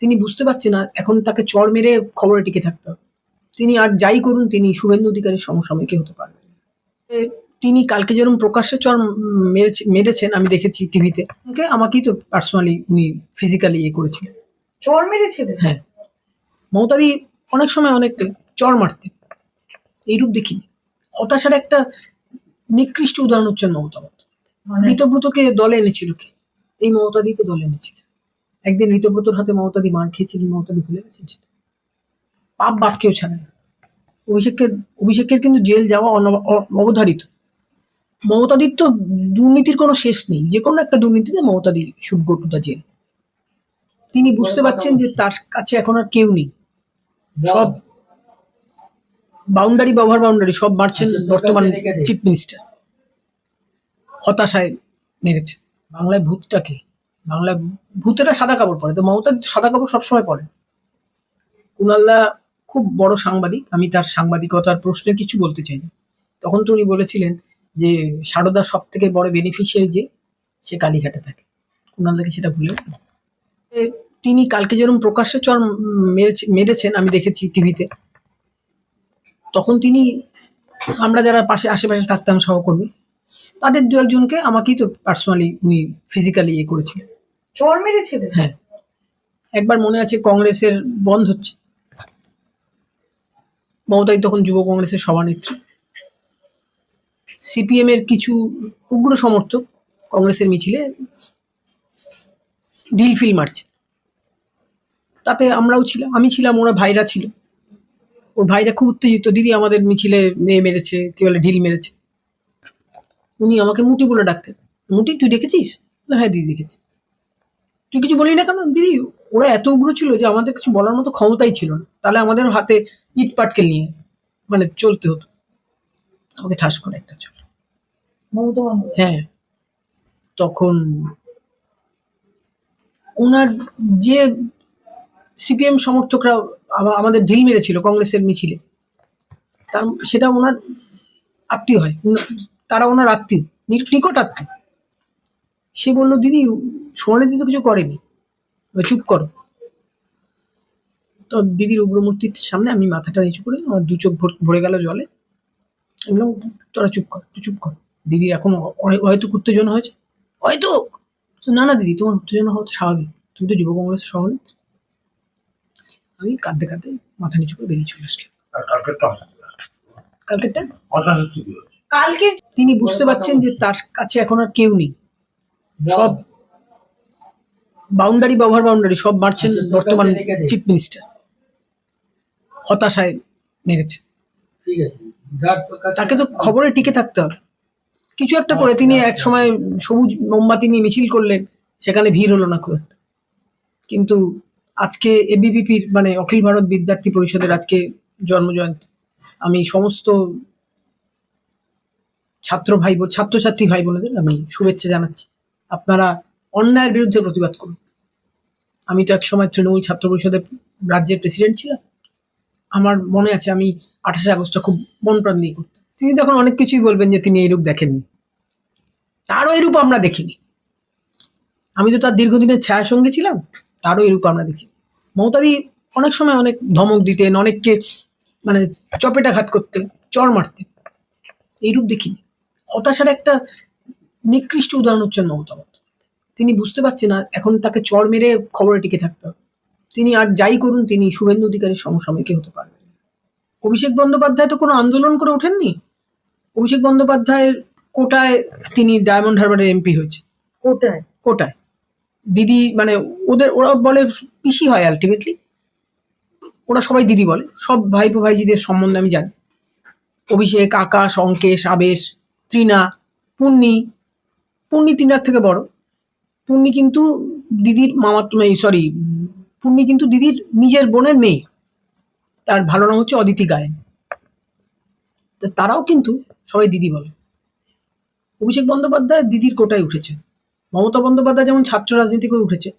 তিনি বুঝতে পারছেন না এখন তাকে চড় মেরে খবরে টিকে থাকতে হবে। তিনি আর যাই করুন তিনি শুভেন্দু অধিকারীর সমসাময়িক হতে পারবেন না। তিনি কালকে যেরকম প্রকাশ্যে চড় মেরেছেন আমি দেখেছি টিভিতে, আমাকেই তো পার্সোনালি উনি ফিজিক্যালি করেছিলেন, চড় মেরেছিলেন। হ্যাঁ, মমতাদি অনেক সময় অনেক চড় মারতেন, এইরূপ দেখিনি। হতাশার একটা নিকৃষ্ট উদাহরণ হচ্ছেন মমতা বন্দ্যোপাধ্যায়। ঋতব্রতকে দলে এনেছিল কে? এই মমতাদি তো দলে এনেছিলেন। একদিন ঋতব্রতর হাতে মমতাদি মার খেয়েছিলেন, মমতাদি ভুলে গেছেন সেটা। পাপ বাপকেও ছাড়ে না। অভিষেকের কিন্তু জেল যাওয়া অবধারিত। মমতাদির তো দুর্নীতির কোনো শেষ নেই, যে কোনো একটা দুর্নীতিতে মমতাদি should go to the jail. তিনি বুঝতে পারছেন যে তার কাছে এখন আর কেউ নেই, সব বাউন্ডারি বা ওভার বাউন্ডারি সব মারছেন বর্তমান চিফ মিনিস্টার। হতাশায় মেরেছে। বাংলায় ভূতটাকে, বাংলায় ভূতেরা সাদা কাপড় পরে, তো মমতা সাদা কাপড় সবসময় পরে। কুণালদা খুব বড় সাংবাদিক, আমি তার সাংবাদিকতার প্রশ্নে কিছু বলতে চাই না। তখন তো উনি বলেছিলেন যে সারদার সব থেকে বড় বেনিফিশিয়ারি যে সে কালীঘাটে থাকে। কুণালদাকে সেটা ভুলে তিনি কালকে যেরকম প্রকাশ্যে চড় মেরেছেন আমি দেখেছি টিভিতে, তখন তিনি আমরা যারা আশেপাশে থাকতাম সহকর্মী তাদের দু একজনকে আমাকেই তো পার্সোনালি উনি ফিজিক্যালি করেছিলেন, চড় মেরেছিলেন। হ্যাঁ, একবার মনে আছে কংগ্রেসের বন্ধ হচ্ছে, মমতাই তখন যুব কংগ্রেসের সভানেত্রী। সিপিএম এর কিছু উগ্র সমর্থক কংগ্রেসের মিছিলে ঢিল ফিল মারছে, তাতে আমরাও ছিলাম, আমি ছিলাম, ওরা ভাইরা ছিল। ওর ভাইরা খুব উত্তেজিত, দিদি আমাদের মিছিলে মেরেছে, কি বলে ঢিল মেরেছে। উনি আমাকে মুটি বলে ডাকতেন, মুটি তুই দেখেছিস? হ্যাঁ দিদি দেখেছি। তুই কিছু বলি না কেন? দিদি ওরা এত উগ্র ছিল যে আমাদের কিছু বলার মতো ক্ষমতাই ছিল না, তাহলে আমাদের হাতে ইট পাটকেল নিয়ে মানে চলতে হতো। আমাকে ঠাস করে একটা চল, হ্যাঁ। তখন ওনার যে সিপিএম সমর্থকরা আমাদের ঢিল মেরেছিল কংগ্রেসের মিছিলে, তার সেটা ওনার আত্মীয় হয়, তারা ওনার আত্মীয়, নিকট আত্মীয়। সে বললো দিদি সোনালি তো কিছু করেনি, চুপ করো। তো দিদির উগ্রমূর্তির সামনে আমি মাথাটা নিচু করে, আমার দু চোখ ভরে গেল জলে। এগুলো তোরা চুপ কর, তুই চুপ কর। দিদির এখন হয়তো উত্তেজনা হয়েছে, হয়তো। না না দিদি তোমার উত্তেজনা হওয়া তো স্বাভাবিক, তুমি তো যুব কংগ্রেসের সভানেত্রী। আমি কাঁদতে কাঁদতে মাথা নিচু করে বেরিয়ে চলে আসলাম। কালকে তিনি বুঝতে পারছেন যে তার কাছে এখন আর কেউ নেই, সব বাউন্ডারি বা ওভার বাউন্ডারি সব মারছেন বর্তমান চিফ মিনিস্টার। হতাশায় মেরেছে। তাকে তো খবরে টিকে থাকতে হবে, কিছু একটা করে। তিনি এক সময় সবুজ মোমবাতি নিয়ে মিছিল করলেন, সেখানে ভিড় হলো না খুব একটা। কিন্তু আজকে এবিভিপির মানে অখিল ভারত বিদ্যার্থী পরিষদের আজকে জন্মজয়ন্তী। আমি সমস্ত ছাত্রছাত্রী ভাই বোনেদের আমি শুভেচ্ছা জানাচ্ছি। আপনারা অন্যায়ের বিরুদ্ধে প্রতিবাদ করুন। আমি তো এক সময় তৃণমূল ছাত্র পরিষদের রাজ্যের প্রেসিডেন্ট ছিলাম। আমার মনে আছে আমি 28 আগস্টটা খুব মন প্রাণ দিয়ে করতাম। তিনি তখন অনেক কিছুই বলবেন যে তিনি এইরূপ দেখেননি, তারও এরূপ আমরা দেখিনি। আমি তো তার দীর্ঘদিনের ছায়া সঙ্গী ছিলাম, তারও এরূপ আমরা দেখি। মমতাদি অনেক সময় অনেক ধমক দিতেন, অনেককে মানে চপেটাঘাত করতেন, চড় মারতেন, এইরূপ দেখিনি। হতাশার একটা নিকৃষ্ট উদাহরণ হচ্ছেন মমতা বন্দ্যোপাধ্যায়। তিনি বুঝতে পারছেন না এখন তাকে চড় মেরে খবরে টিকে থাকতে হবে। তিনি আর যাই করুন তিনি শুভেন্দু অধিকারীর সমসাময়িক হতে পারবেন। অভিষেক বন্দ্যোপাধ্যায় তো কোনো আন্দোলন করে ওঠেননি। অভিষেক বন্দ্যোপাধ্যায়ের কোটায় তিনি ডায়মন্ড হারবারের এমপি হয়েছে। কোটায় দিদি মানে ওরা বলে পিসি হয় আলটিমেটলি, ওরা সবাই দিদি বলে। সব ভাইপো ভাইজিদের সম্বন্ধে আমি জানি। অভিষেক, আকাশ, অঙ্কেশ, আবেশ, তৃণা, পুণ্যি তৃণার থেকে বড়। পুণ্যি কিন্তু দিদির পুণ্যি কিন্তু দিদির নিজের বোনের মেয়ে। তার ভালো নাম হচ্ছে অদিতি গায়েন। তারাও কিন্তু সবাই দিদি বলে। অভিষেক বন্দ্যোপাধ্যায় দিদির কোটায় উঠেছে। মমতা বন্দ্যোপাধ্যায় যেমন ছাত্র রাজনীতি করে উঠেছে,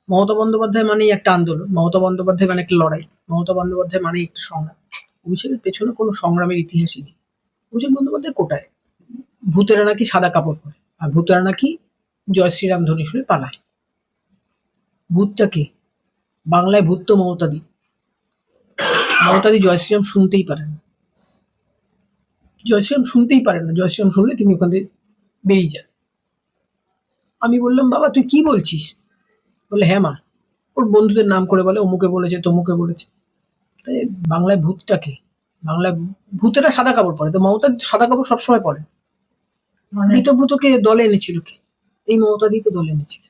মমতা বন্দ্যোপাধ্যায় মানেই একটা আন্দোলন, মমতা বন্দ্যোপাধ্যায় মানে একটা লড়াই, মমতা বন্দ্যোপাধ্যায় মানেই একটা সংগ্রাম। অভিষেকের পেছনে কোনো সংগ্রামের ইতিহাসই নেই। অভিষেক বন্দ্যোপাধ্যায় কোটায়। ভূতেরা নাকি সাদা কাপড় পরে, আর ভূতেরা নাকি জয় শ্রীরাম ধ্বনি শুনে পালায়। ভূতটা কি? বাংলায় ভূত তো মমতাদি। মমতাদি জয় শ্রীরাম শুনতেই পারেন না। জয় শ্রীরাম শুনতেই পারেন না। জয় শ্রীরাম শুনলে তিনি ওখান থেকে বেরিয়ে যান। আমি বললাম, বাবা তুই কি বলছিস? বলে, হ্যাঁ মা। ওর বন্ধুদের নাম করে বলে, অমুকে বলেছে, তমুকে বলেছে। তাই বাংলায় ভূতটাকে, বাংলায় ভূতেরা সাদা কাপড় পরে, তো মমতাদি তো সাদা কাপড় সবসময় পরে। মানে ঋতব্রতকে দলে এনেছিল কে? এই মমতাদি তো দলে এনেছিল।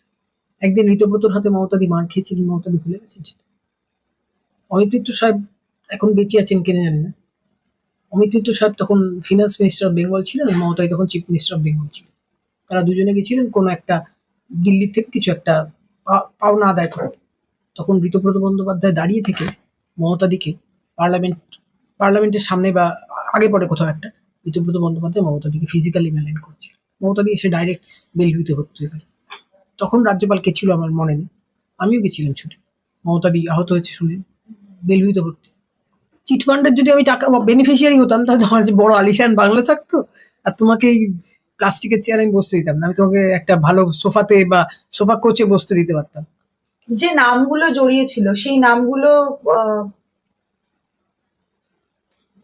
একদিন ঋতব্রতর হাতে মমতাদি মার খেয়েছিলেন, মমতাদি ভুলে গেছেন সেটা? অমিত মিত্র সাহেব এখন বেঁচে আছেন কিনা জানি না। অমিত মিত্র সাহেব তখন ফিনান্স মিনিস্টার অফ বেঙ্গল ছিলেন, আর মমতাদি তখন চিফ মিনিস্টার অফ বেঙ্গল ছিলেন। তারা দুজনে গেছিলেন কোনো একটা দিল্লির থেকে কিছু একটা পাওনা আদায় করে। তখন ঋতব্রত বন্দ্যোপাধ্যায় দাঁড়িয়ে থেকে মমতাদিকে পার্লামেন্টের সামনে বা আগে পরে কোথাও একটা ঋতব্রত বন্দ্যোপাধ্যায় মমতাদিকে ফিজিক্যালি ম্যালেন করছে। মমতাদি এসে ডাইরেক্ট বেলভিউতে ভর্তি হয়ে গেল। তখন রাজ্যপাল কে ছিল আমার মনে নেই, আমিও গেছিলাম ছুটে। মমতাদি আহত হয়েছে শুনে বেলভিউতে ভর্তি। চিটফান্ডের যদি আমি টাকা বেনিফিশিয়ারি হতাম, তাহলে আমার যে বড় আলিশান বাংলা থাকতো, আর তোমাকে এই প্লাস্টিকের চেয়ারে আমি বসতে দিতাম না। আমি তোমাকে একটা ভালো সোফাতে বা সোফা কোচে বসতে দিতে পারতাম। যে নামগুলো জড়িয়েছিল সেই নামগুলো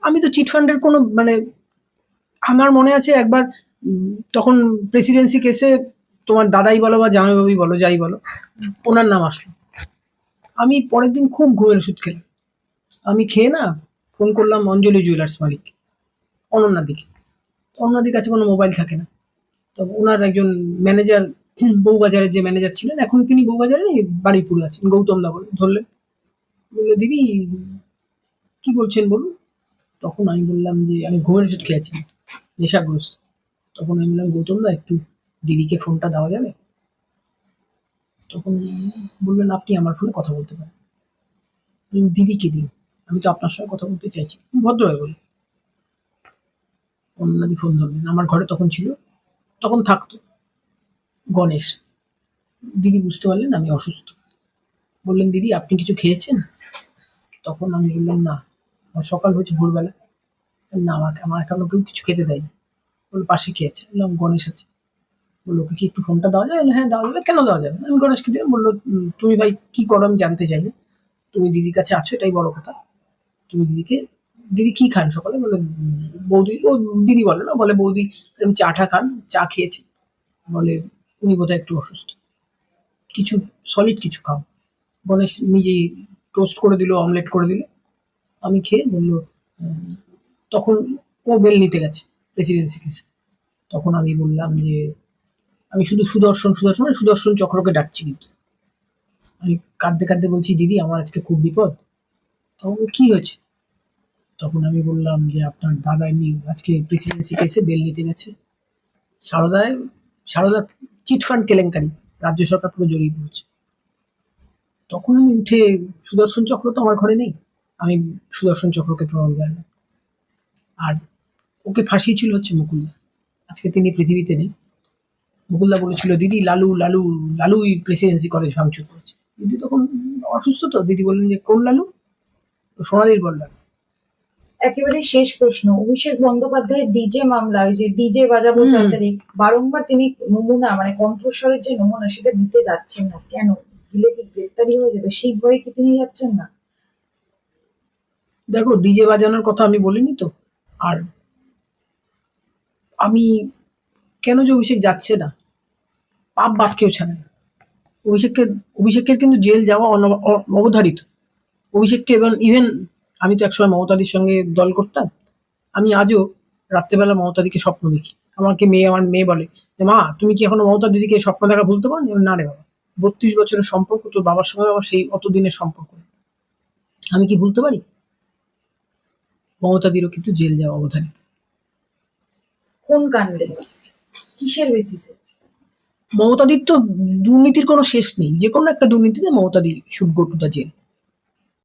আমি তো চিটফান্ডের কোনো মানে, আমার মনে আছে একবার তখন প্রেসিডেন্সি কেসে তোমার দাদাই বলো বা জামাইবাবুই বলো, যাই বলো, ওনার নাম আসলো। আমি পরের দিন খুব ঘুমের ওষুধ খেলাম। আমি খেয়ে না ফোন করলাম অঞ্জলি জুয়েলার্স মালিক অনন্যাদিকে। অনন্যাদির কাছে কোনো মোবাইল থাকে না। তো ওনার একজন ম্যানেজার, বউবাজারের যে ম্যানেজার ছিলেন, এখন তিনি বউবাজারে নেই, বাড়িপুরে আছেন, গৌতম দা বলে ধরলেন। বললো, দিদি কি বলছেন বলুন। তখন আমি বললাম যে আমি ঘুমের ওষুধ খেয়েছি, নেশাগ্রস্ত। তখন আমি বললাম, গৌতম দা একটু দিদিকে ফোনটা দেওয়া যাবে? তখন বললেন, আপনি আমার ফোনে কথা বলতে পারেন। আমি বললাম, দিদিকে দিন, আমি তো আপনার সঙ্গে কথা বলতে চাইছি, ভদ্র হয়ে বলি। অন্যদি ফোন ধরলেন। আমার ঘরে তখন ছিল, তখন থাকতো গণেশ। দিদি বুঝতে পারলেন আমি অসুস্থ। বললেন, দিদি আপনি কিছু খেয়েছেন? তখন আমি বললাম, না, আমার সকাল হয়েছে ভোরবেলা। না, আমার এখনো কেউ কিছু খেতে দেয়নি। বললো, পাশে খেয়েছে। বললাম, গণেশ আছে। বললো, ওকে কি একটু ফোনটা দেওয়া যাবে? বললাম, হ্যাঁ দেওয়া যাবে। কেন দেওয়া যাবে? আমি গণেশকে দিলাম। বললো, তুমি ভাই কি করো আমি জানতে চাই না, তুমি দিদির কাছে আছো এটাই বড় কথা। তুমি দিদিকে, দিদি কি খান সকালে? বলে, বৌদি, ও দিদি বলে না, বলে বৌদি আমি চা খান, চা খেয়েছি। বলে, উনি বোধহয় একটু অসুস্থ, কিছু সলিড কিছু খাও। গণেশ নিজেই টোস্ট করে দিল, অমলেট করে দিল। আমি খেয়ে বললো, তখন ও বেল নিতে গেছে প্রেসিডেন্সি কেসে। তখন আমি বললাম যে আমি শুধু সুদর্শন সুদর্শন মানে সুদর্শন চক্রকে ডাকছি, কিন্তু আমি কাঁদতে কাঁদতে বলছি, দিদি আমার আজকে খুব বিপদ। তখন বলল, কি হয়েছে? তখন আমি বললাম যে আপনার দাদা এমনি আজকে প্রেসিডেন্সি কেসে বেল নিতে গেছে। সারদা চিটফান্ড কেলেঙ্কারি, রাজ্য সরকার পুরো জড়িয়ে পড়েছে। তখন আমি উঠে, সুদর্শন চক্র তো আমার ঘরে নেই, আমি সুদর্শন চক্রকে প্রণাম জানালাম। আর ওকে ফাঁসিয়েছিল হচ্ছে মুকুলদা, আজকে তিনি পৃথিবীতে নেই। মুকুলদা বলেছিল, দিদি লালু লালু লালুই প্রেসিডেন্সি কলেজ ভাঙচুর করেছে। দিদি তখন অসুস্থ, তো দিদি বললেন যে কোন লালু? সোনালির বল লালু। একেবারে শেষ প্রশ্ন, অভিষেক বন্দ্যোপাধ্যায়ের ডিজে মামলা, ওই যে ডিজে বাজাবো হুম। চাঁদারি, বারংবার তিনি নমুনা মানে কণ্ঠস্বরের যে নমুনা সেটা দিতে যাচ্ছেন না কেন? দিলে কি গ্রেপ্তারি হয়ে যাবে, সেই ভয়ে কি তিনি যাচ্ছেন না? দেখো, ডিজে বাজানোর কথা আমি বলিনি তো। আর আমি কেন যে অভিষেক যাচ্ছে না, পাপ বাপ কেউ ছাড়ে না। অভিষেকের কিন্তু জেল যাওয়া অবধারিত। অভিষেককে ইভেন আমি তো একসময় মমতাদির সঙ্গে দল করতাম। আমি আজও রাত্রেবেলা মমতাদিকে স্বপ্ন দেখি। আমার মেয়ে বলে যে, মা তুমি কি এখনো মমতা দিদিকে স্বপ্ন দেখা ভুলতে পারো? না রে বাবা, 32 বছরের সম্পর্ক, তোর বাবার সঙ্গে আমার সেই অতদিনের সম্পর্ক, আমি কি ভুলতে পারি? মমতাদিরও কিন্তু জেল যাওয়া অবধারিত। কোন কাণ্ডে, কিসের বেসিসে? মমতাদির তো দুর্নীতির কোনো শেষ নেই, যে কোনো একটা দুর্নীতিতে মমতাদি should go to the jail.